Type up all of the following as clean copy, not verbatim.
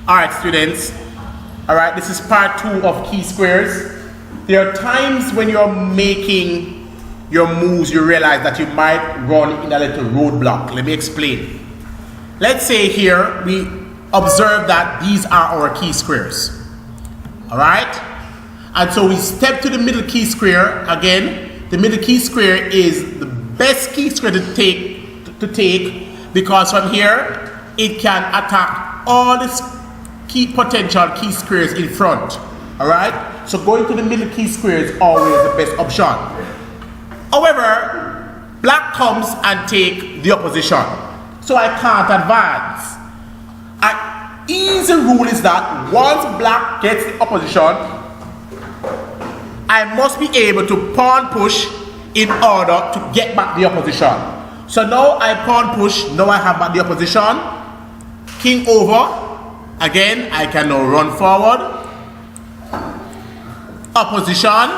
Alright, students. Alright, this is part 2 of key squares. There are times when you're making your moves, you realize that you might run in a little roadblock. Let me explain. Let's say here we observe that these are our key squares. Alright? And so we step to the middle key square. Again, the middle key square is the best key square to take because from here it can attack all the potential key squares in front. Alright? So going to the middle key square is always the best option. However, black comes and take the opposition. So I can't advance. An easy rule is that once black gets the opposition, I must be able to pawn push in order to get back the opposition. So now I pawn push, now I have back the opposition. King over. Again, I can now run forward. Opposition.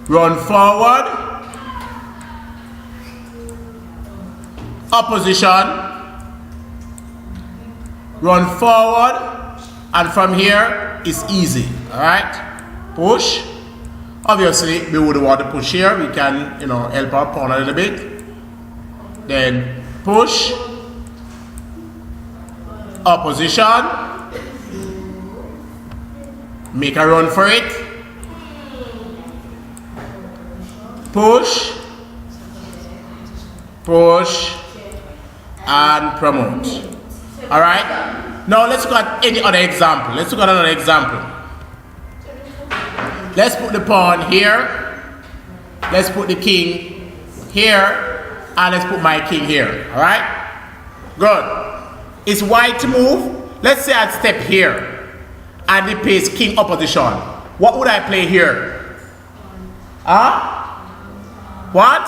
Run forward. Opposition. Run forward. And from here, it's easy. Alright? Push. Obviously, we would want to push here. We can, help our pawn a little bit. Then push. Opposition. Make a run for it. Push. Push. And promote. Alright? Now let's look at any other example. Let's look at another example. Let's put the pawn here. Let's put the king here. And let's put my king here. Alright? Good. It's white to move. Let's say I step here. And it plays king opposition. What would I play here? What?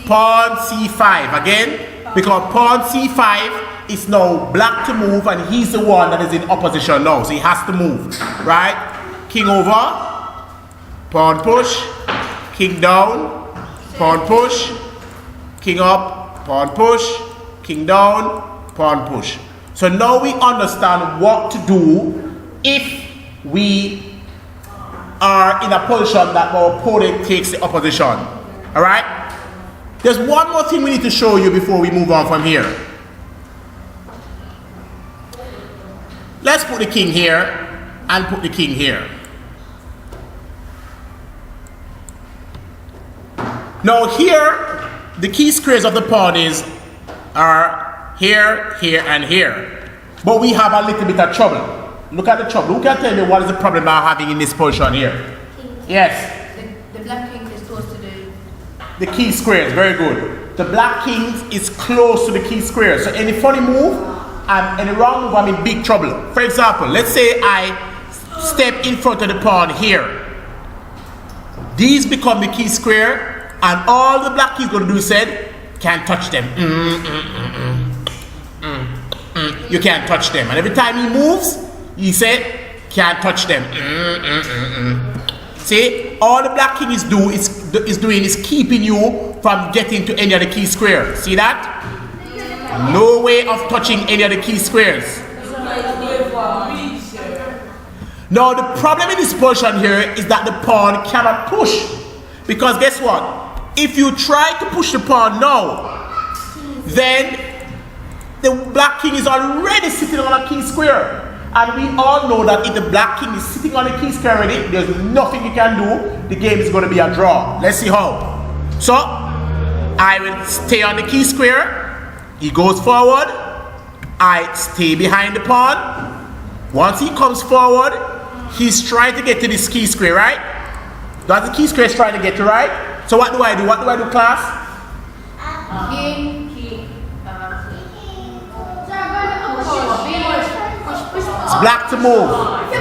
Pawn C5. Again, because pawn C5 is now black to move and he's the one that is in opposition now. So he has to move. Right? King over. Pawn push. King down. Pawn push. King up. Pawn push. King down. Pawn push. So now we understand what to do if we are in a position that our opponent takes the opposition. Alright? There's one more thing we need to show you before we move on from here. Let's put the king here and put the king here. Now here, the key squares of the pawn are here, here, and here. But we have a little bit of trouble. Look at the trouble. Who can tell me what is the problem I'm having in this position here? Yes? The black king is close to the key squares. Very good. The black king is close to the key squares. So any funny move and any wrong move, I'm in big trouble. For example, let's say I step in front of the pawn here. These become the key square, and all the black king is going to do is say, can't touch them. You can't touch them. And every time he moves, he said, can't touch them. See, all the black king is doing is keeping you from getting to any of the key squares. See that? No way of touching any of the key squares. Now the problem in this position here is that the pawn cannot push. Because guess what? If you try to push the pawn now, then the black king is already sitting on a key square. And we all know that if the black king is sitting on the key square already, there's nothing you can do. The game is going to be a draw. Let's see how. So, I will stay on the key square. He goes forward. I stay behind the pawn. Once he comes forward, he's trying to get to this key square, right? That's the key square is trying to get to, right? So what do I do? What do I do, class? It's black to move.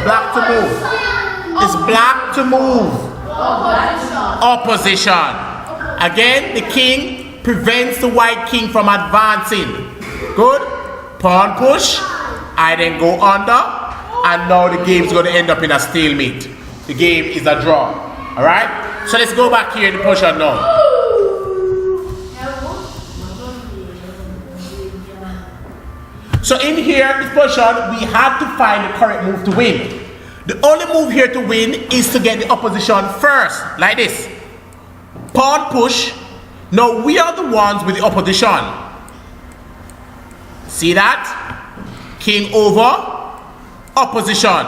Black to move. It's black to move. Opposition. Again, the king prevents the white king from advancing. Good. Pawn push. I then go under. And now the game is going to end up in a stalemate. The game is a draw. Alright? So let's go back here in the position now. So in here, this position, we have to find the correct move to win. The only move here to win is to get the opposition first, like this. Pawn push. Now we are the ones with the opposition. See that? King over, opposition.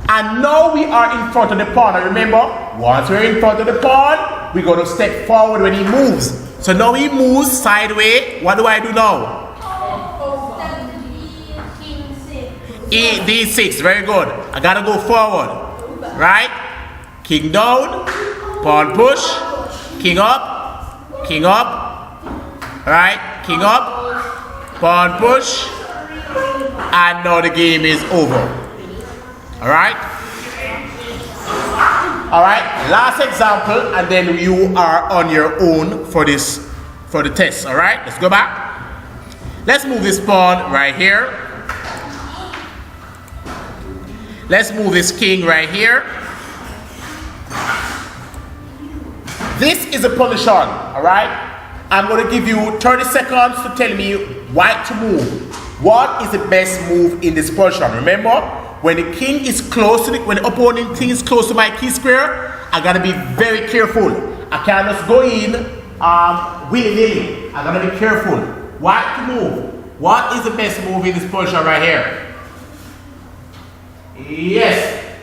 And now we are in front of the pawn. And remember, once we're in front of the pawn, we're going to step forward when he moves. So now he moves sideways. What do I do now? D6, very good. I gotta go forward. Right? King down, pawn push, king up, king up. Right? King up, pawn push. And now the game is over. Alright? Alright, last example, and then you are on your own for the test. Alright, let's go back. Let's move this pawn right here. Let's move this king right here. This is a position, alright? I'm going to give you 30 seconds to tell me white to move. What is the best move in this position? Remember, when the king is close to when the opponent king is close to my key square, I gotta be very careful. I can't just go in willy-nilly. I gotta be careful. White to move. What is the best move in this position right here? Yes.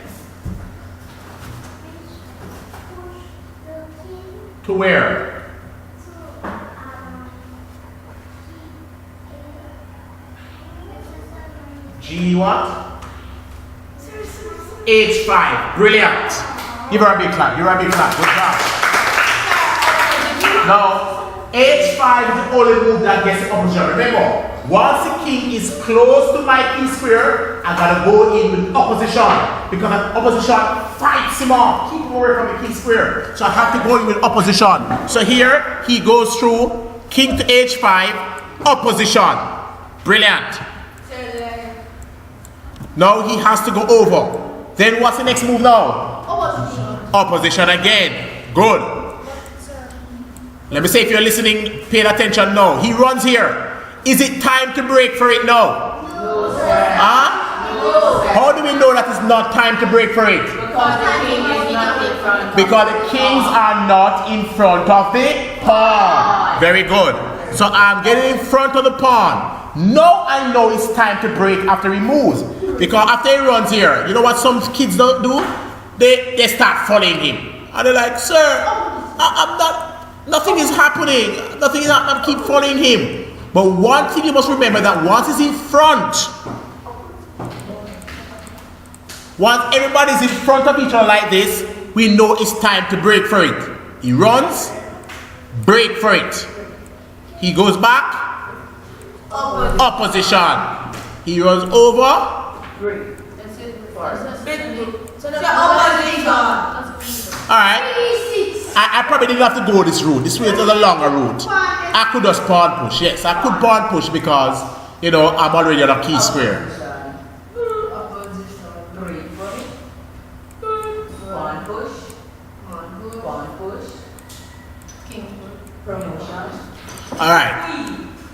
To where? G what? H5. Brilliant. Give her a big clap. Give her a big clap. Good job. Now, H5 is the only move that gets the opposition. Remember, once the king is close to my key square, I gotta go in with opposition. Because an opposition fights him off. Keep him away from the key square. So I have to go in with opposition. So here, he goes through king to H5, opposition. Brilliant. Now he has to go over. Then what's the next move now? Opposition. Opposition again. Good. Let me say if you're listening, paying attention now. He runs here. Is it time to break for it now? No, sir. Huh? No, sir. How do we know that it's not time to break for it? Because the king is not in front. Because the kings are not in front of the pawn. Very good. So I'm getting in front of the pawn. Now I know it's time to break after he moves. Because after he runs here, you know what some kids don't do? They start following him. And they're like, sir, I'm not, nothing is happening. Nothing is happening, I keep following him. But one thing you must remember that once he's in front, once everybody's in front of each other like this, we know it's time to break for it. He runs, break for it. He goes back, opposition. He runs over, break. That's it. Alright. I probably didn't have to go this route. This route is a longer route. I could just pawn push. Yes, I could pawn push because, you know, I'm already on a key square. Pawn push. Pawn push. King promotion. Alright.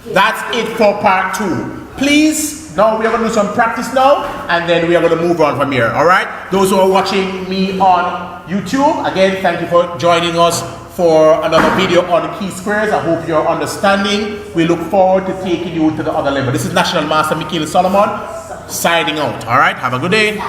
That's it for part 2. Please, now we are going to do some practice now, and then we are going to move on from here. Alright? Those who are watching me on YouTube, again, thank you for joining us for another video on key squares. I hope you're understanding. We look forward to taking you to the other level. This is National Master Michael Solomon signing out. Alright? Have a good day.